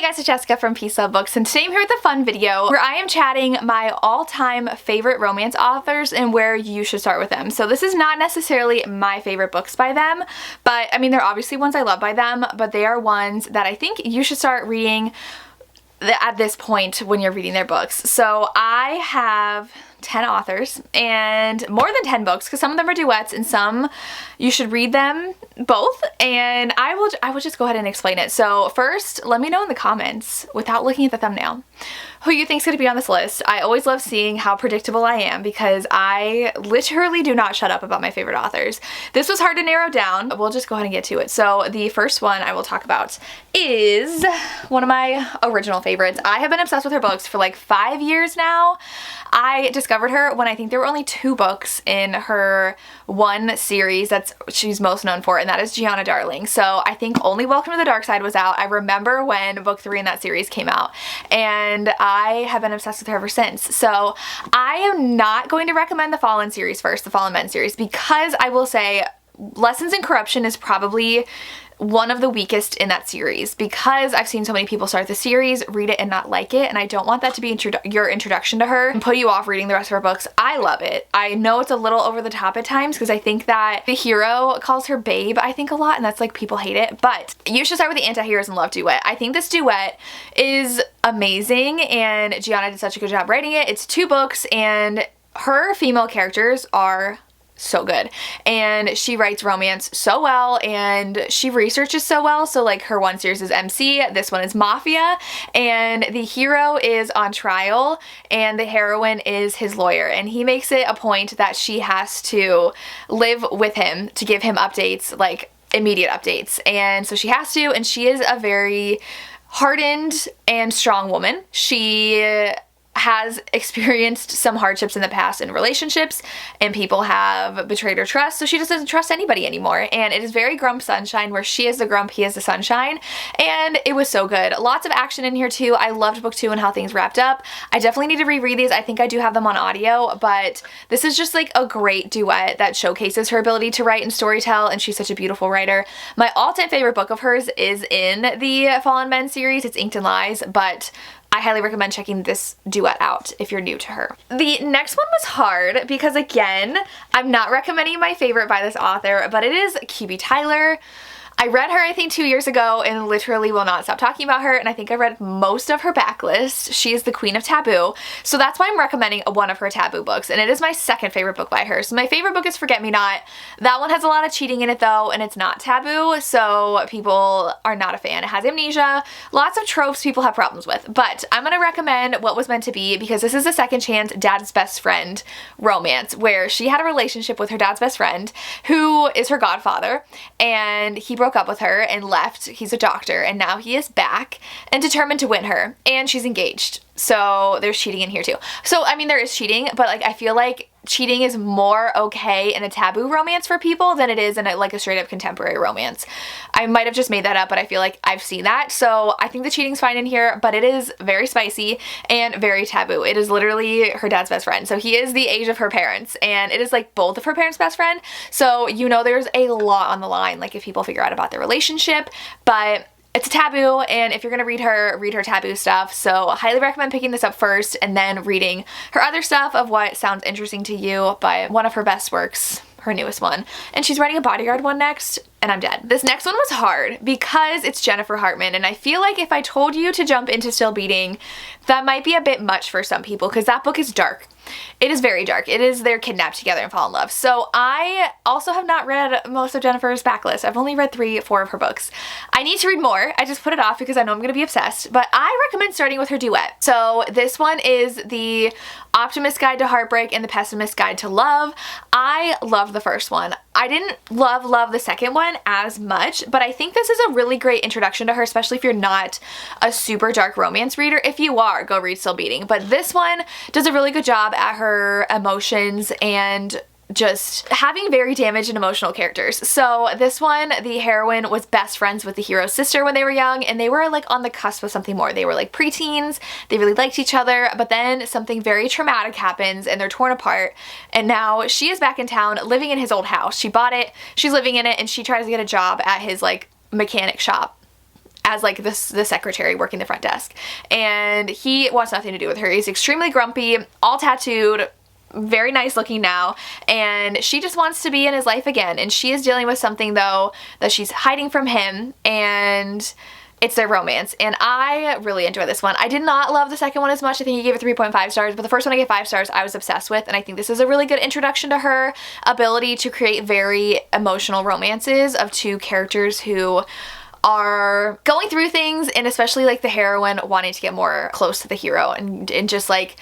Hey guys, it's Jessica from Peace Love Books, and today I'm here with a fun video where I am chatting my all-time favorite romance authors and where you should start with them. So this is not necessarily my favorite books by them, but I mean, they're obviously ones I love by them, but they are ones that I think you should start reading at this point when you're reading their books. So I have 10 authors and more than 10 books because some of them are duets and some you should read them both, and I will just go ahead and explain it. So first, let me know in the comments without looking at the thumbnail who you think is going to be on this list. I always love seeing how predictable I am because I literally do not shut up about my favorite authors. This was hard to narrow down. We'll just go ahead and get to it. So the first one I will talk about is one of my original favorites. I have been obsessed with her books for like 5 years now. I discovered her when I think there were only 2 books in her one series that she's most known for, and that is Giana Darling. So I think only Welcome to the Dark Side was out. I remember when book 3 in that series came out, and I have been obsessed with her ever since. So I am not going to recommend the Fallen series first, the Fallen Men series, because I will say Lessons in Corruption is probably one of the weakest in that series because I've seen so many people start the series, read it, and not like it, and I don't want that to be your introduction to her and put you off reading the rest of her books. I love it. I know it's a little over the top at times because I think that the hero calls her babe, I think, a lot, and that's like people hate it, but you should start with the Anti-Heroes and Love duet. I think this duet is amazing and Gianna did such a good job writing it. It's 2 books and her female characters are so good, and she writes romance so well and she researches so well. So like her one series is MC, this one is Mafia, and the hero is on trial and the heroine is his lawyer, and he makes it a point that she has to live with him to give him updates, like immediate updates, and so she has to, and she is a very hardened and strong woman. She has experienced some hardships in the past in relationships, and people have betrayed her trust, so she just doesn't trust anybody anymore. And it is very Grump Sunshine, where she is the grump, he is the sunshine, and it was so good. Lots of action in here too. I loved book 2 and how things wrapped up. I definitely need to reread these. I think I do have them on audio, but this is just like a great duet that showcases her ability to write and storytell, and she's such a beautiful writer. My all-time favorite book of hers is in the Fallen Men series. It's Inked in Lies, but I highly recommend checking this duet out if you're new to her. The next one was hard because, again, I'm not recommending my favorite by this author, but it is Kiwi Tyler. I read her, I think, 2 years ago and literally will not stop talking about her, and I think I read most of her backlist. She is the queen of taboo, so that's why I'm recommending one of her taboo books, and it is my second favorite book by her. So my favorite book is Forget Me Not. That one has a lot of cheating in it though, and it's not taboo, so people are not a fan. It has amnesia, lots of tropes people have problems with, but I'm gonna recommend What Was Meant to Be because this is a second chance dad's best friend romance where she had a relationship with her dad's best friend who is her godfather, and he broke up with her and left. He's a doctor, and now he is back and determined to win her, and she's engaged. So there's cheating in here too. So I mean, there is cheating, but like I feel like cheating is more okay in a taboo romance for people than it is in like a straight up contemporary romance. I might have just made that up, but I feel like I've seen that. So I think the cheating's fine in here, but it is very spicy and very taboo. It is literally her dad's best friend. So he is the age of her parents, and it is like both of her parents' best friend. So you know there's a lot on the line, like if people figure out about their relationship, but it's a taboo, and if you're gonna read her taboo stuff. So I highly recommend picking this up first and then reading her other stuff of what sounds interesting to you. But one of her best works, her newest one, and she's writing a Bodyguard one next, and I'm dead. This next one was hard because it's Jennifer Hartman, and I feel like if I told you to jump into Still Beating, that might be a bit much for some people because that book is dark. It is very dark. It is they're kidnapped together and fall in love. So I also have not read most of Jennifer's backlist. I've only read 3 or 4 of her books. I need to read more. I just put it off because I know I'm going to be obsessed, but I recommend starting with her duet. So this one is the Optimist Guide to Heartbreak and the Pessimist Guide to Love. I loved the first one. I didn't love the second one as much, but I think this is a really great introduction to her, especially if you're not a super dark romance reader. If you are, go read Still Beating, but this one does a really good job at her emotions and just having very damaged and emotional characters. So this one, the heroine was best friends with the hero's sister when they were young, and they were like on the cusp of something more. They were like preteens, they really liked each other, but then something very traumatic happens and they're torn apart, and now she is back in town living in his old house. She bought it, she's living in it, and she tries to get a job at his like mechanic shop. as like the secretary working the front desk, and he wants nothing to do with her. He's extremely grumpy, all tattooed, very nice looking now, and she just wants to be in his life again, and she is dealing with something though that she's hiding from him, and it's their romance, and I really enjoy this one. I did not love the second one as much. I think he gave it 3.5 stars, but the first one I gave 5 stars I was obsessed with, and I think this is a really good introduction to her ability to create very emotional romances of two characters who are going through things, and especially like the heroine wanting to get more close to the hero and just like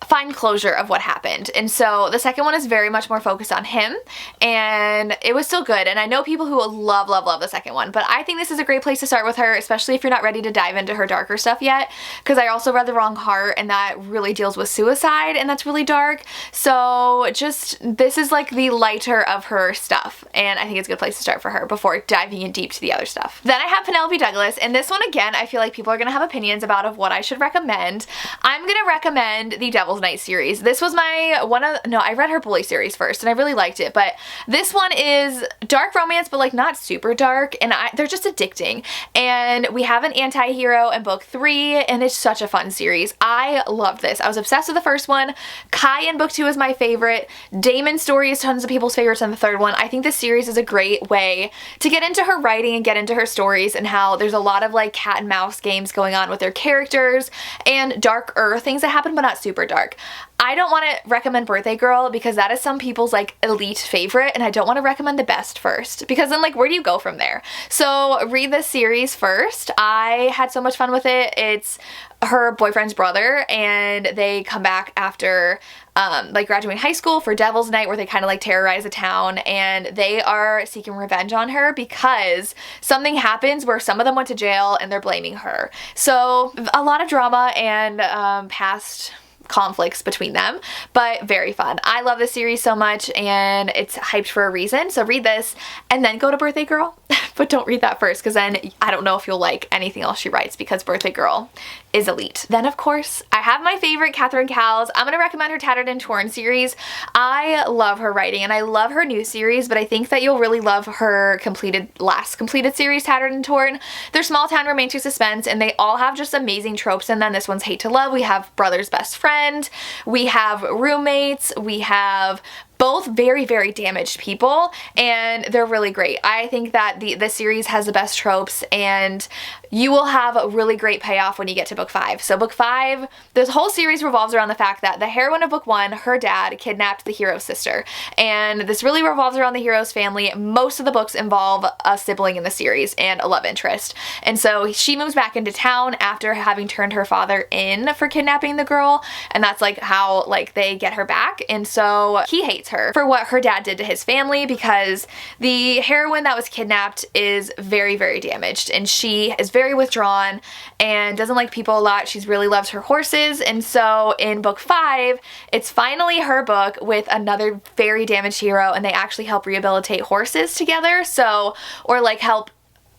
find closure of what happened. And so the second one is very much more focused on him, and it was still good. And I know people who will love the second one, but I think this is a great place to start with her, especially if you're not ready to dive into her darker stuff yet, because I also read The Wrong Heart, and that really deals with suicide, and that's really dark. So just, this is like the lighter of her stuff, and I think it's a good place to start for her before diving in deep to the other stuff. Then I have Penelope Douglas, and this one again, I feel like people are gonna have opinions about of what I should recommend. I'm gonna recommend the Devil's Night series. This was my I read her Bully series first, and I really liked it, but this one is dark romance, but like not super dark, and they're just addicting. And we have an anti-hero in book 3, and it's such a fun series. I loved this. I was obsessed with the first one. Kai in book 2 is my favorite. Damon's story is tons of people's favorites in the third one. I think this series is a great way to get into her writing and get into her stories, and how there's a lot of like cat and mouse games going on with their characters and darker things that happen, but not super dark. I don't want to recommend Birthday Girl because that is some people's like elite favorite, and I don't want to recommend the best first, because then like where do you go from there? So read this series first. I had so much fun with it. It's her boyfriend's brother, and they come back after like graduating high school for Devil's Night, where they kind of like terrorize the town, and they are seeking revenge on her because something happens where some of them went to jail and they're blaming her. So a lot of drama and past conflicts between them, but very fun. I love this series so much, and it's hyped for a reason. So read this and then go to Birthday Girl, but don't read that first, because then I don't know if you'll like anything else she writes, because Birthday Girl is elite. Then of course I have my favorite, Catherine Cowles. I'm gonna recommend her Tattered and Torn series. I love her writing, and I love her new series, but I think that you'll really love her last completed series, Tattered and Torn. They're small town romantic suspense, and they all have just amazing tropes. And then this one's hate to love. We have brother's best friend, we have roommates, we have both very, very damaged people, and they're really great. I think that the series has the best tropes, and you will have a really great payoff when you get to book 5. So book 5, this whole series revolves around the fact that the heroine of book 1, her dad, kidnapped the hero's sister, and this really revolves around the hero's family. Most of the books involve a sibling in the series and a love interest, and so she moves back into town after having turned her father in for kidnapping the girl, and that's like how like they get her back. And so he hates her for what her dad did to his family, because the heroine that was kidnapped is very, very damaged, and she is very withdrawn and doesn't like people a lot. She really loves her horses, and so in book 5, it's finally her book with another very damaged hero, and they actually help rehabilitate horses together, so, or like help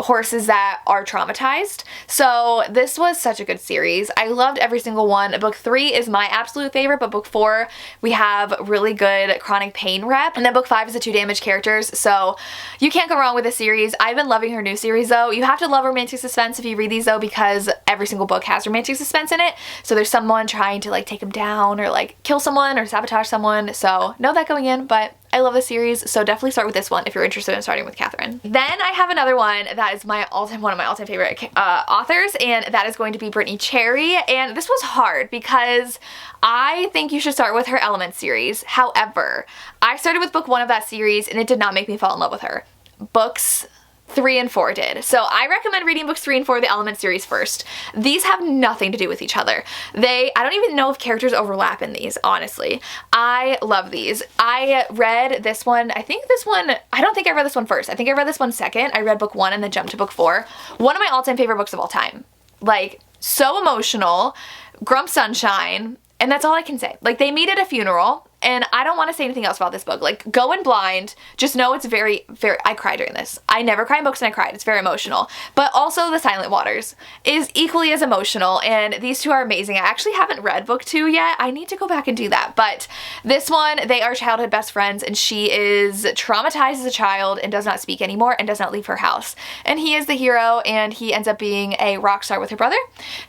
horses that are traumatized. So this was such a good series. I loved every single one. Book 3 is my absolute favorite, but book 4 we have really good chronic pain rep, and then book 5 is the 2 damaged characters, so you can't go wrong with this series. I've been loving her new series though. You have to love romantic suspense if you read these though, because every single book has romantic suspense in it. So there's someone trying to like take him down or like kill someone or sabotage someone, so know that going in, but I love this series, so definitely start with this one if you're interested in starting with Catherine. Then I have another one that is one of my all-time favorite authors, and that is going to be Brittany Cherry. And this was hard because I think you should start with her Element series. However, I started with book 1 of that series, and it did not make me fall in love with her. Books 3 and 4 did. So I recommend reading books 3 and 4 of the Element series first. These have nothing to do with each other. I don't even know if characters overlap in these, honestly. I love these. I read this one, I don't think I read this one first. I think I read this one second. I read book 1 and then jumped to book 4. One of my all-time favorite books of all time. Like, so emotional, Grump Sunshine, and that's all I can say. Like, they meet at a funeral, And I don't want to say anything else about this book. Like, go in blind. Just know it's very, very, I cried during this. I never cry in books and I cried. It's very emotional. But also The Silent Waters is equally as emotional, and these two are amazing. I actually haven't read book 2 yet. I need to go back and do that. But this one, they are childhood best friends, and she is traumatized as a child and does not speak anymore and does not leave her house. And he is the hero, and he ends up being a rock star with her brother.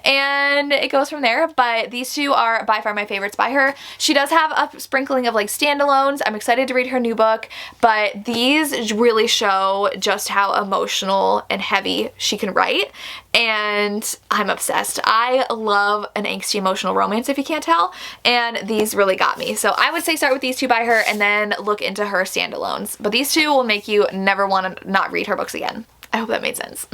And it goes from there. But these two are by far my favorites by her. She does have a sprinkling of like standalones. I'm excited to read her new book, but these really show just how emotional and heavy she can write, and I'm obsessed. I love an angsty emotional romance, if you can't tell, and these really got me. So I would say start with these two by her and then look into her standalones. But these two will make you never want to not read her books again. I hope that made sense.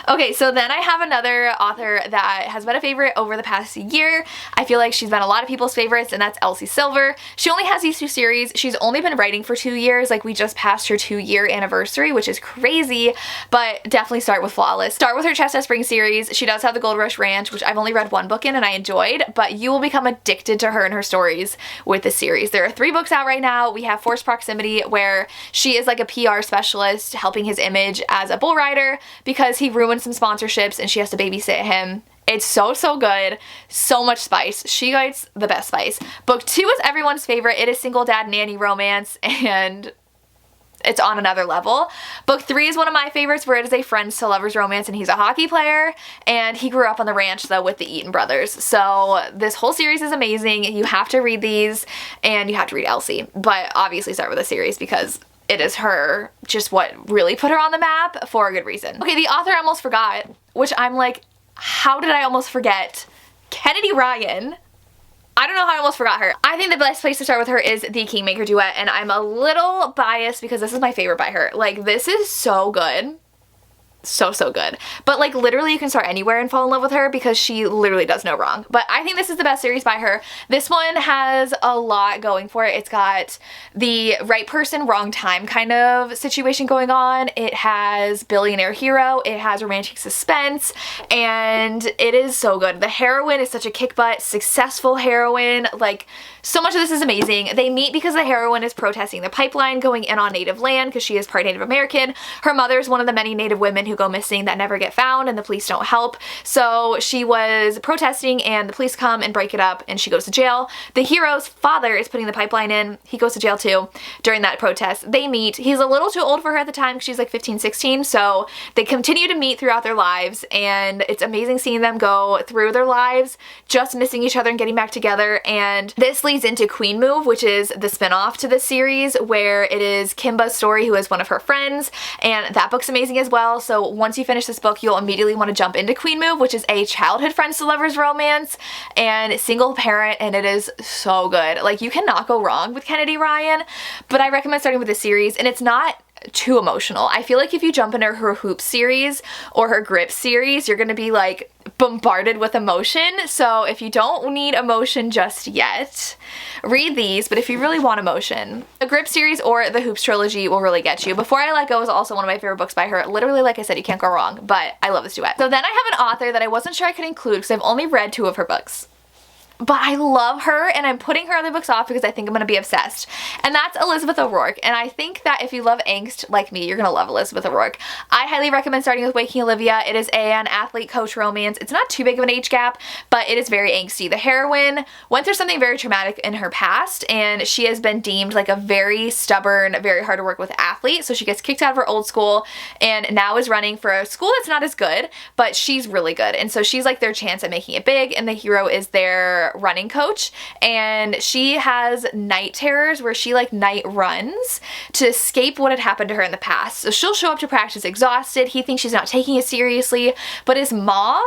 Okay, so then I have another author that has been a favorite over the past year. I feel like she's been a lot of people's favorites, and that's Elsie Silver. She only has these 2 series. She's only been writing for 2 years. Like, we just passed her 2-year anniversary, which is crazy, but definitely start with Flawless. Start with her Chestnut Spring series. She does have the Gold Rush Ranch, which I've only read 1 book in and I enjoyed, but you will become addicted to her and her stories with this series. There are 3 books out right now. We have Forced Proximity, where she is like a PR specialist helping his image as a bull rider because he ruined some sponsorships and she has to babysit him. It's so good. So much spice. She writes the best spice. Book 2 is everyone's favorite. It is single dad nanny romance, and it's on another level. Book 3 is one of my favorites, where it is a friends to lovers romance, and he's a hockey player, and he grew up on the ranch though with the Eaton brothers. So this whole series is amazing. You have to read these, and you have to read Elsie, but obviously start with the series because it is her, just what really put her on the map for a good reason. Okay, the author I almost forgot, which I'm like, how did I almost forget? Kennedy Ryan. I don't know how I almost forgot her. I think the best place to start with her is the Kingmaker duet, and I'm a little biased because this is my favorite by her. Like, this is so good. So good. But like, literally you can start anywhere and fall in love with her because she literally does no wrong. But I think this is the best series by her. This one has a lot going for it. It's got the right person, wrong time kind of situation going on. It has billionaire hero. It has romantic suspense, and it is so good. The heroine is such a kick butt, successful heroine. Like, so much of this is amazing. They meet because the heroine is protesting the pipeline going in on native land because she is part Native American. Her mother is one of the many native women who go missing that never get found, and the police don't help. So she was protesting, and the police come and break it up, and she goes to jail. The hero's father is putting the pipeline in. He goes to jail too during that protest. They meet. He's a little too old for her at the time because she's like 15, 16. So they continue to meet throughout their lives, and it's amazing seeing them go through their lives, just missing each other and getting back together. And this leads into Queen Move, which is the spinoff to this series, where it is Kimba's story, who is one of her friends, and that book's amazing as well. So once you finish this book, you'll immediately want to jump into Queen Move, which is a childhood friends to lovers romance and single parent, and it is so good. Like, you cannot go wrong with Kennedy Ryan, but I recommend starting with this series, and it's not too emotional. I feel like if you jump into her Hoops series or her Grip series, you're gonna be like bombarded with emotion. So if you don't need emotion just yet, read these, but if you really want emotion, the Grip series or the Hoops trilogy will really get you. Before I Let Go is also one of my favorite books by her. Literally, like I said, you can't go wrong, but I love this duet. So then I have an author that I wasn't sure I could include because I've only read 2 of her books, but I love her, and I'm putting her other books off because I think I'm going to be obsessed. And that's Elizabeth O'Rourke. And I think that if you love angst like me, you're going to love Elizabeth O'Rourke. I highly recommend starting with Waking Olivia. It is an athlete coach romance. It's not too big of an age gap, but it is very angsty. The heroine went through something very traumatic in her past, and she has been deemed like a very stubborn, very hard to work with athlete. So she gets kicked out of her old school and now is running for a school that's not as good, but she's really good. And so she's like their chance at making it big, and the hero is their running coach, and she has night terrors where she like night runs to escape what had happened to her in the past. So she'll show up to practice exhausted. He thinks she's not taking it seriously, but his mom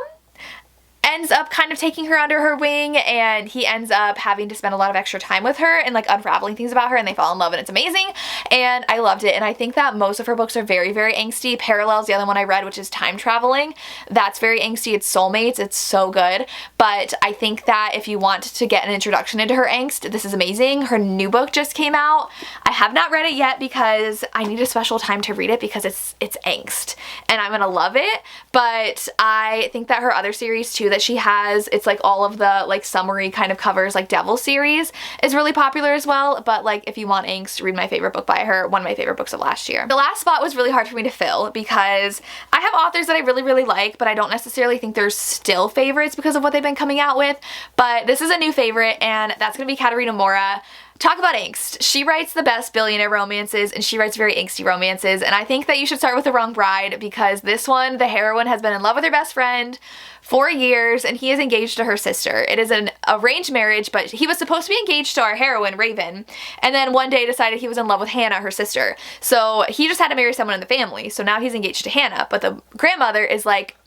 ends up kind of taking her under her wing, and he ends up having to spend a lot of extra time with her and like unraveling things about her, and they fall in love, and it's amazing, and I loved it. And I think that most of her books are very, very angsty. Parallels, the other one I read, which is time traveling, that's very angsty. It's soulmates. It's so good. But I think that if you want to get an introduction into her angst, this is amazing. Her new book just came out. I have not read it yet because I need a special time to read it because it's angst, and I'm gonna love it. But I think that her other series too that she has. It's like all of the like summary kind of covers, like Devil series is really popular as well. But like if you want angst, read my favorite book by her, one of my favorite books of last year. The last spot was really hard for me to fill because I have authors that I really like, but I don't necessarily think they're still favorites because of what they've been coming out with. But this is a new favorite, and that's gonna be Katarina Mora. Talk about angst. She writes the best billionaire romances, and she writes very angsty romances, and I think that you should start with The Wrong Bride because this one, the heroine has been in love with her best friend for years, and he is engaged to her sister. It is an arranged marriage, but he was supposed to be engaged to our heroine, Raven, and then one day decided he was in love with Hannah, her sister. So he just had to marry someone in the family, so now he's engaged to Hannah, but the grandmother is like,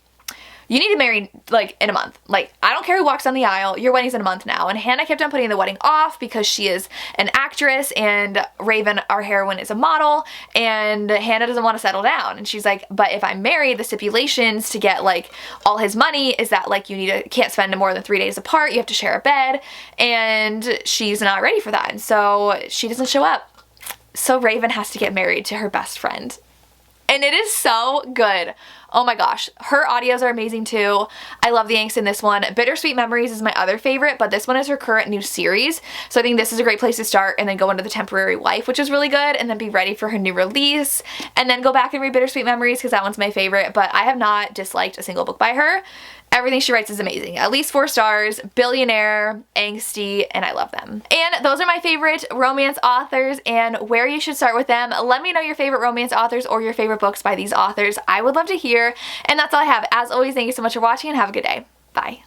you need to marry like in a month. Like, I don't care who walks down the aisle, your wedding's in a month now. And Hannah kept on putting the wedding off because she is an actress and Raven, our heroine, is a model, and Hannah doesn't want to settle down. And she's like, but if I'm married, the stipulations to get like all his money is that like you can't spend more than 3 days apart, you have to share a bed, and she's not ready for that. And so she doesn't show up. So Raven has to get married to her best friend. And it is so good. Oh my gosh, her audios are amazing too. I love the angst in this one. Bittersweet Memories is my other favorite, but this one is her current new series. So I think this is a great place to start and then go into The Temporary Wife, which is really good, and then be ready for her new release. And then go back and read Bittersweet Memories because that one's my favorite, but I have not disliked a single book by her. Everything she writes is amazing. At least 4 stars, billionaire, angsty, and I love them. And those are my favorite romance authors and where you should start with them. Let me know your favorite romance authors or your favorite books by these authors. I would love to hear. And that's all I have. As always, thank you so much for watching and have a good day. Bye.